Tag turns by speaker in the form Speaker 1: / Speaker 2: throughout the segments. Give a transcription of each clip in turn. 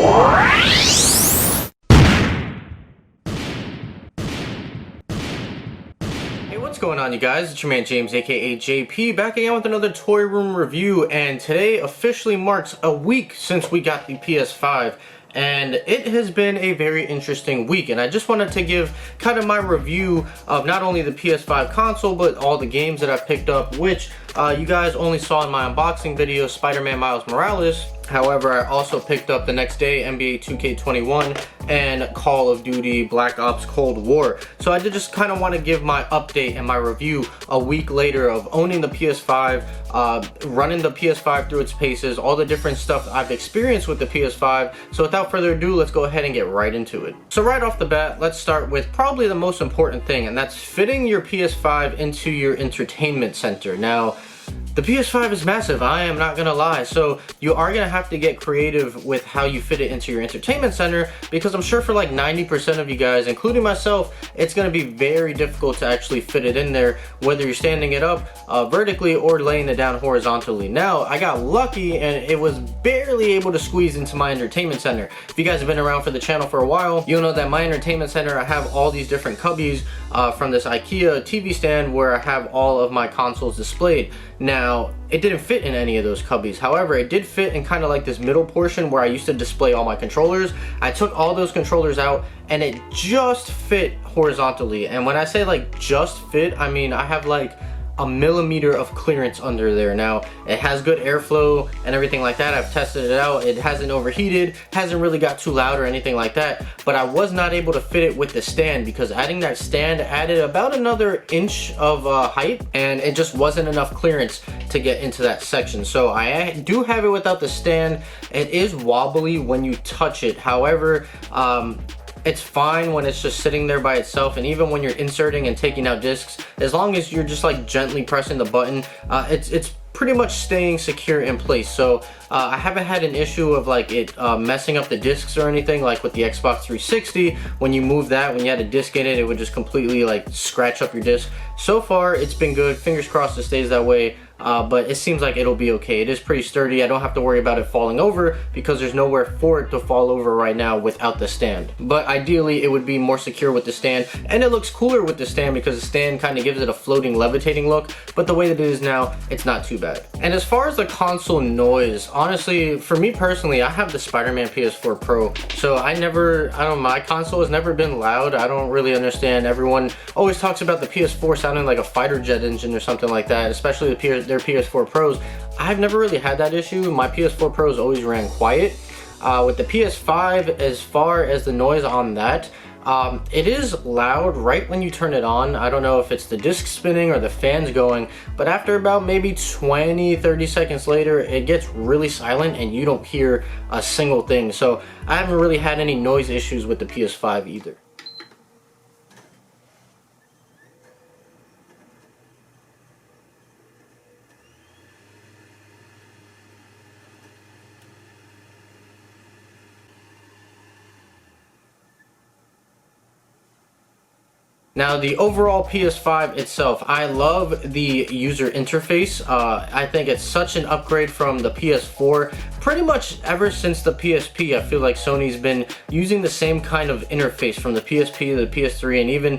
Speaker 1: Hey, what's going on, you guys? It's your man James, aka JP, back again with another toy room review, and today officially marks a week since we got the PS5. And it has been a very interesting week, and I just wanted to give kind of my review of not only the PS5 console, but all the games that I've picked up, which you guys only saw in my unboxing video, Spider-Man Miles Morales. However, I also picked up the next day NBA 2K21 and Call of Duty Black Ops Cold War. So I did just kind of want to give my update and my review a week later of owning the PS5, running the PS5 through its paces, all the different stuff I've experienced with the PS5. So without further ado, let's go ahead and get right into it. So right off the bat, let's start with probably the most important thing, and that's fitting your PS5 into your entertainment center. Now, the PS5 is massive, I am not gonna lie, so you are gonna have to get creative with how you fit it into your entertainment center, because I'm sure for like 90% of you guys, including myself, it's gonna be very difficult to actually fit it in there, whether you're standing it up vertically or laying it down horizontally. Now, I got lucky and it was barely able to squeeze into my entertainment center. If you guys have been around for the channel for a while, you'll know that my entertainment center, I have all these different cubbies from this IKEA TV stand where I have all of my consoles displayed. Now, it didn't fit in any of those cubbies. However, it did fit in kind of like this middle portion where I used to display all my controllers. I took all those controllers out and it just fit horizontally. And when I say like just fit, I mean I have like a millimeter of clearance under there. Now, it has good airflow and everything like that. I've tested it out. It hasn't overheated, hasn't really got too loud or anything like that, but I was not able to fit it with the stand because adding that stand added about another inch of height, and it just wasn't enough clearance to get into that section. So I do have it without the stand. It is wobbly when you touch it. However, it's fine when it's just sitting there by itself, and even when you're inserting and taking out discs, as long as you're just like gently pressing the button, it's pretty much staying secure in place. So I haven't had an issue of like it messing up the discs or anything like with the Xbox 360. When you move that, when you had a disc in it, it would just completely like scratch up your disc. So far it's been good, fingers crossed it stays that way. But it seems like it'll be okay. It is pretty sturdy. I don't have to worry about it falling over because there's nowhere for it to fall over right now without the stand. But ideally, it would be more secure with the stand, and it looks cooler with the stand because the stand kind of gives it a floating, levitating look. But the way that it is now, it's not too bad. And as far as the console noise, honestly, for me personally, I have the Spider-Man PS4 Pro, so my console has never been loud. I don't really understand. Everyone always talks about the PS4 sounding like a fighter jet engine or something like that, especially their PS4 Pros. I've never really had that issue. My PS4 Pros always ran quiet. With the PS5, as far as the noise on that, it is loud right when you turn it on. I don't know if it's the disc spinning or the fans going, but after about maybe 20-30 seconds later, it gets really silent and you don't hear a single thing. So I haven't really had any noise issues with the PS5 either. Now, the overall PS5 itself, I love the user interface. I think it's such an upgrade from the PS4. Pretty much ever since the PSP, I feel like Sony's been using the same kind of interface from the PSP to the PS3, and even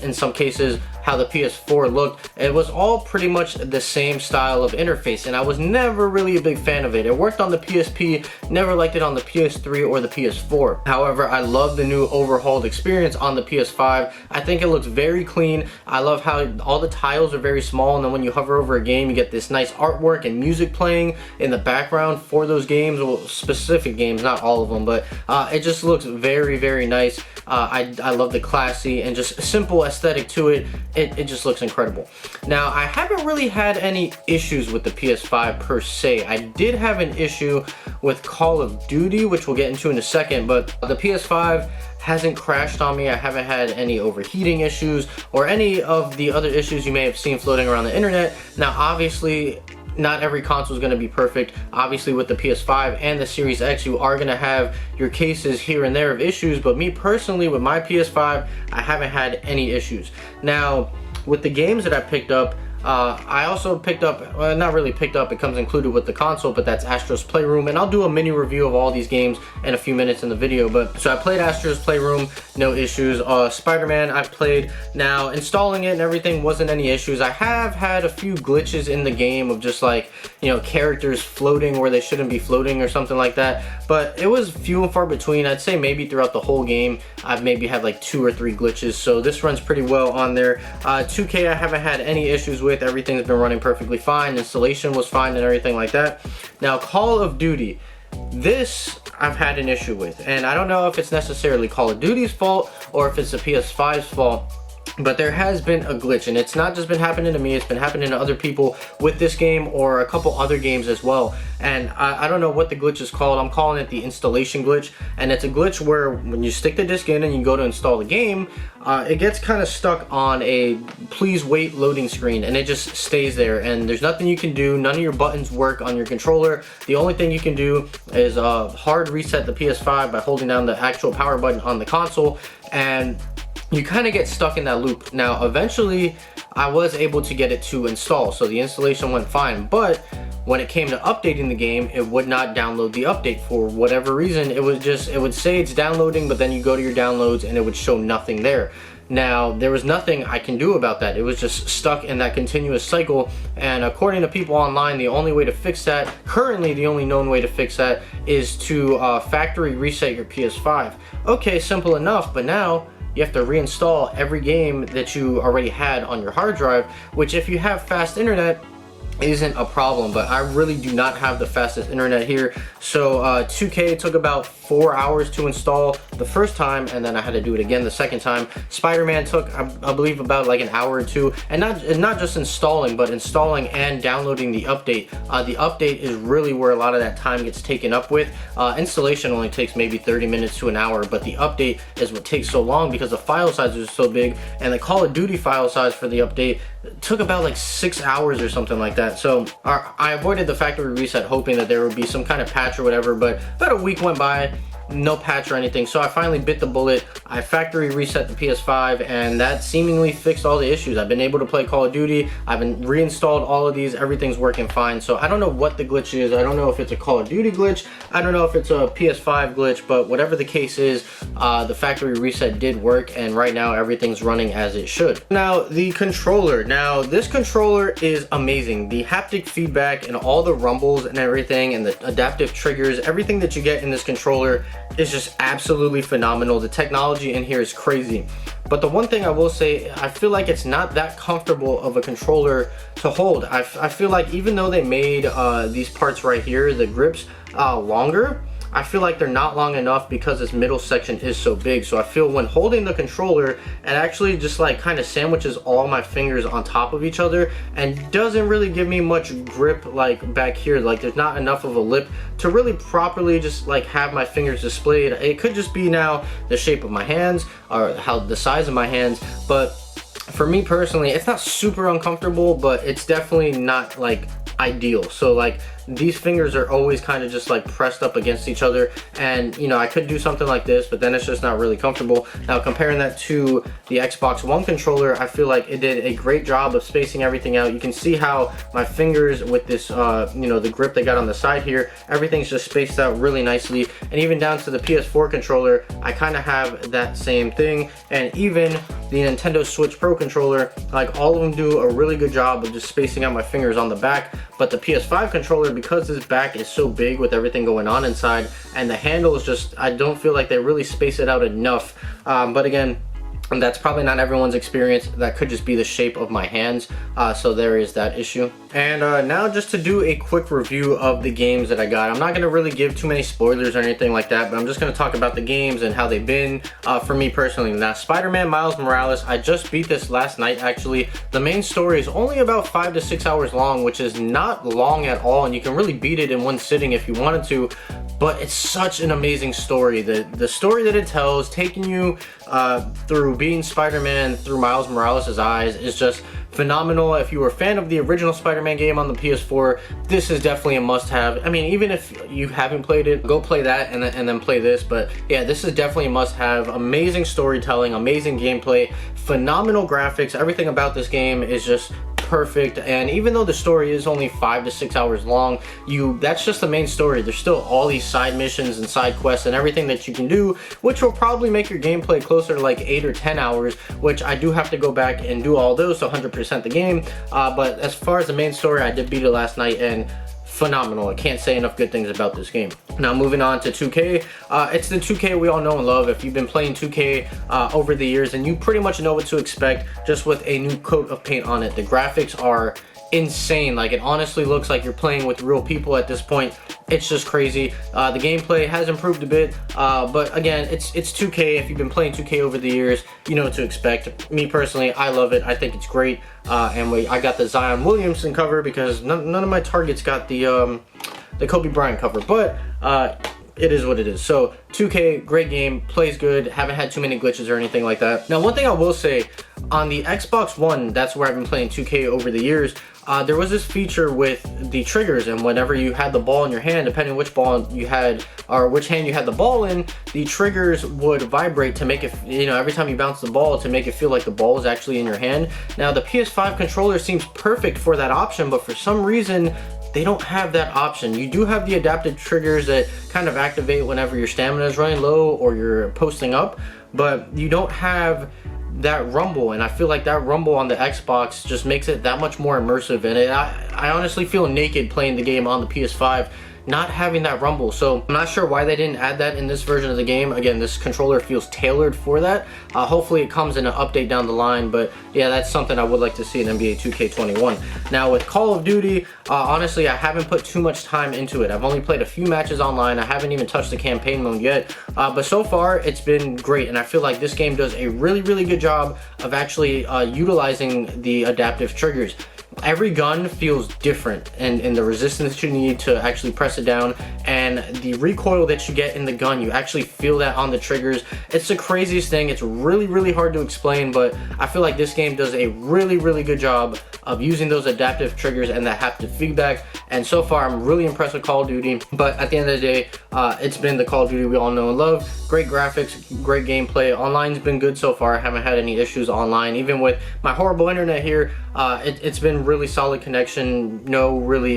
Speaker 1: in some cases how the PS4 looked. It was all pretty much the same style of interface, and I was never really a big fan of it. It worked on the PSP, never liked it on the PS3 or the PS4. However, I love the new overhauled experience on the PS5. I think it looks very clean. I love how all the tiles are very small, and then when you hover over a game, you get this nice artwork and music playing in the background for those games. Well, specific games, not all of them, but it just looks very, very nice. I love the classy and just simple aesthetic to it. It just looks incredible. Now, I haven't really had any issues with the PS5 per se. I did have an issue with Call of Duty, which we'll get into in a second, but the PS5 hasn't crashed on me. I haven't had any overheating issues or any of the other issues you may have seen floating around the internet. Now, obviously, not every console is going to be perfect. Obviously, with the PS5 and the Series X, you are going to have your cases here and there of issues, but me personally, with my PS5, I haven't had any issues. Now, with the games that I picked up, I also picked up, well, not really picked up, it comes included with the console, but that's Astro's Playroom, and I'll do a mini review of all these games in a few minutes in the video. But so I played Astro's Playroom, no issues. Spider-Man I've played. Now installing it and everything wasn't any issues. I have had a few glitches in the game of just like, you know, characters floating where they shouldn't be floating or something like that, but it was few and far between. I'd say maybe throughout the whole game I've maybe had like 2 or 3 glitches, so this runs pretty well on there. 2K I haven't had any issues with. Everything's been running perfectly fine. Installation was fine and everything like that. Now Call of Duty, this I've had an issue with, and I don't know if it's necessarily Call of Duty's fault or if it's the PS5's fault, but there has been a glitch, and it's not just been happening to me, it's been happening to other people with this game or a couple other games as well. And I don't know what the glitch is called. I'm calling it the installation glitch, and it's a glitch where when you stick the disc in and you go to install the game, it gets kind of stuck on a please wait loading screen, and it just stays there, and there's nothing you can do. None of your buttons work on your controller. The only thing you can do is hard reset the PS5 by holding down the actual power button on the console, and you kind of get stuck in that loop. Now eventually I was able to get it to install, so the installation went fine, but when it came to updating the game, it would not download the update for whatever reason. It would say it's downloading, but then you go to your downloads and it would show nothing there. Now there was nothing I can do about that. It was just stuck in that continuous cycle, and according to people online, the only way to fix that, currently the only known way to fix that, is to factory reset your PS5. Okay, simple enough, but now you have to reinstall every game that you already had on your hard drive, which if you have fast internet isn't a problem, but I really do not have the fastest internet here. So 2K took about 4 hours to install the first time, and then I had to do it again the second time. Spider-Man took I believe about like an hour or two, and not just installing, but installing and downloading the update. The update is really where a lot of that time gets taken up with. Installation only takes maybe 30 minutes to an hour, but the update is what takes so long because the file size is so big, and the Call of Duty file size for the update took about like 6 hours or something like that. So I avoided the factory reset hoping that there would be some kind of patch or whatever, but about a week went by, no patch or anything, so I finally bit the bullet. I factory reset the PS5, and that seemingly fixed all the issues. I've been able to play Call of Duty. I've been reinstalled all of these. Everything's working fine. So I don't know what the glitch is. I don't know if it's a Call of Duty glitch. I don't know if it's a PS5 glitch, but whatever the case is, the factory reset did work, and right now everything's running as it should. Now the controller. Now this controller is amazing. The haptic feedback and all the rumbles and everything, and the adaptive triggers, everything that you get in this controller is just absolutely phenomenal. The technology in here is crazy. But the one thing I will say, I feel like it's not that comfortable of a controller to hold. I feel like even though they made these parts right here, the grips, longer, I feel like they're not long enough because this middle section is so big. So I feel when holding the controller, it actually just like kind of sandwiches all my fingers on top of each other and doesn't really give me much grip like back here. Like there's not enough of a lip to really properly just like have my fingers displayed. It could just be now the shape of my hands or how the size of my hands, but for me personally, it's not super uncomfortable, but it's definitely not like ideal. So like these fingers are always kind of just like pressed up against each other, and you know, I could do something like this, but then it's just not really comfortable. Now comparing that to the Xbox One controller, I feel like it did a great job of spacing everything out. You can see how my fingers with this you know, the grip they got on the side here, everything's just spaced out really nicely. And even down to the PS4 controller, I kind of have that same thing. And even the Nintendo Switch Pro controller, like all of them do a really good job of just spacing out my fingers on the back. But the PS5 controller, because this back is so big with everything going on inside, and the handle is just, I don't feel like they really space it out enough. But again, and that's probably not everyone's experience. That could just be the shape of my hands. So there is that issue. And now just to do a quick review of the games that I got. I'm not gonna really give too many spoilers or anything like that, but I'm just gonna talk about the games and how they've been for me personally. Now, Spider-Man Miles Morales, I just beat this last night actually. The main story is only about 5 to 6 hours long, which is not long at all, and you can really beat it in one sitting if you wanted to. But it's such an amazing story. The story that it tells, taking you through being Spider-Man through Miles Morales' eyes, is just phenomenal. If you were a fan of the original Spider-Man game on the PS4, this is definitely a must-have. I mean, even if you haven't played it, go play that and then play this. But yeah, this is definitely a must-have. Amazing storytelling, amazing gameplay, phenomenal graphics. Everything about this game is just perfect, and even though the story is only 5 to 6 hours long, that's just the main story. There's still all these side missions and side quests and everything that you can do, which will probably make your gameplay closer to like 8 or 10 hours, which I do have to go back and do all those to 100% the game. But as far as the main story, I did beat it last night, and phenomenal. I can't say enough good things about this game. Now moving on to 2K. It's the 2K we all know and love. If you've been playing 2K over the years, and you pretty much know what to expect, just with a new coat of paint on it. The graphics are insane. Like, it honestly looks like you're playing with real people at this point. It's just crazy. The gameplay has improved a bit, but again, it's 2K. If you've been playing 2K over the years, you know what to expect. Me personally, I love it. I think it's great. And I got the Zion Williamson cover because none of my targets got the Kobe Bryant cover, but it is what it is. So 2K, great game, plays good, haven't had too many glitches or anything like that. Now, one thing I will say, on the Xbox One, that's where I've been playing 2K over the years, there was this feature with the triggers, and whenever you had the ball in your hand, depending which ball you had or which hand you had the ball in, the triggers would vibrate to make it, you know, every time you bounce the ball, to make it feel like the ball is actually in your hand. Now, the PS5 controller seems perfect for that option, but for some reason they don't have that option. You do have the adaptive triggers that kind of activate whenever your stamina is running low or you're posting up, but you don't have that rumble, and I feel like that rumble on the Xbox just makes it that much more immersive, and I honestly feel naked playing the game on the PS5 not having that rumble. So I'm not sure why they didn't add that in this version of the game. Again, this controller feels tailored for that. Hopefully it comes in an update down the line, but yeah, that's something I would like to see in NBA 2K21. Now with Call of Duty, honestly, I haven't put too much time into it. I've only played a few matches online. I haven't even touched the campaign mode yet, but so far it's been great, and I feel like this game does a really good job of actually utilizing the adaptive triggers. Every gun feels different, and the resistance you need to actually press it down, and the recoil that you get in the gun, you actually feel that on the triggers. It's the craziest thing. It's really hard to explain, but I feel like this game does a really good job of using those adaptive triggers and that haptic feedback, and so far I'm really impressed with Call of Duty. But at the end of the day, it's been the Call of Duty we all know and love. Great graphics, great gameplay. Online's been good so far. I haven't had any issues online, even with my horrible internet here. It's been really solid connection, no really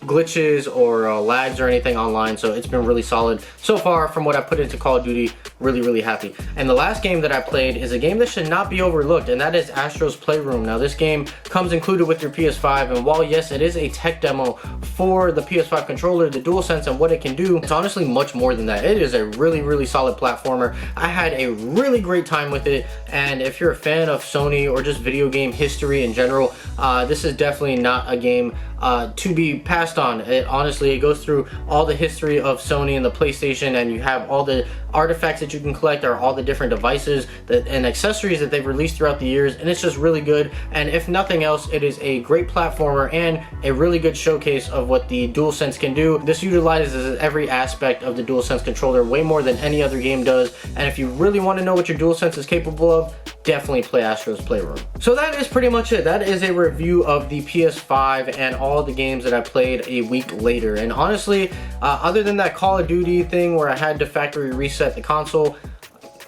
Speaker 1: glitches or lags or anything online, so it's been really solid so far from what I put into Call of Duty. Really happy. And the last game that I played is a game that should not be overlooked, and that is Astro's Playroom. Now this game comes included with your PS5, and while yes, it is a tech demo for the PS5 controller, the DualSense, and what it can do, it's honestly much more than that. It is a really solid platformer. I had a really great time with it, and if you're a fan of Sony or just video game history in general, this is definitely not a game to be passed on. Honestly, it goes through all the history of Sony and the PlayStation, and you have all the artifacts that you can collect, or all the different devices and accessories that they've released throughout the years, and it's just really good. And if nothing else, it is a great platformer and a really good showcase of what the DualSense can do. This utilizes every aspect of the DualSense controller way more than any other game does, and if you really want to know what your DualSense is capable of, definitely play Astro's Playroom. So that is pretty much it. That is a review of the PS5 and all the games that I played a week later. And honestly, other than that Call of Duty thing where I had to factory reset the console,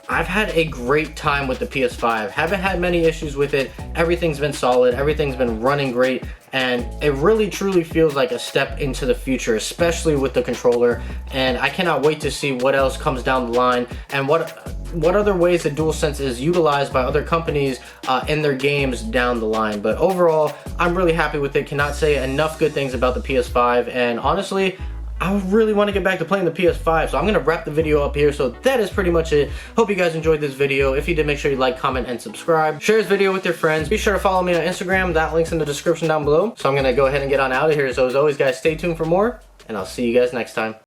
Speaker 1: I've had a great time with the PS5. Haven't had many issues with it. Everything's been solid. Everything's been running great. And it really truly feels like a step into the future, especially with the controller. And I cannot wait to see what else comes down the line, and what other ways the DualSense is utilized by other companies in their games down the line. But overall, I'm really happy with it. Cannot say enough good things about the PS5, and honestly, I really want to get back to playing the PS5, so I'm going to wrap the video up here. So that is pretty much it. Hope you guys enjoyed this video. If you did, make sure you like, comment, and subscribe. Share this video with your friends. Be sure to follow me on Instagram. That link's in the description down below. So I'm going to go ahead and get on out of here. So as always, guys, stay tuned for more, and I'll see you guys next time.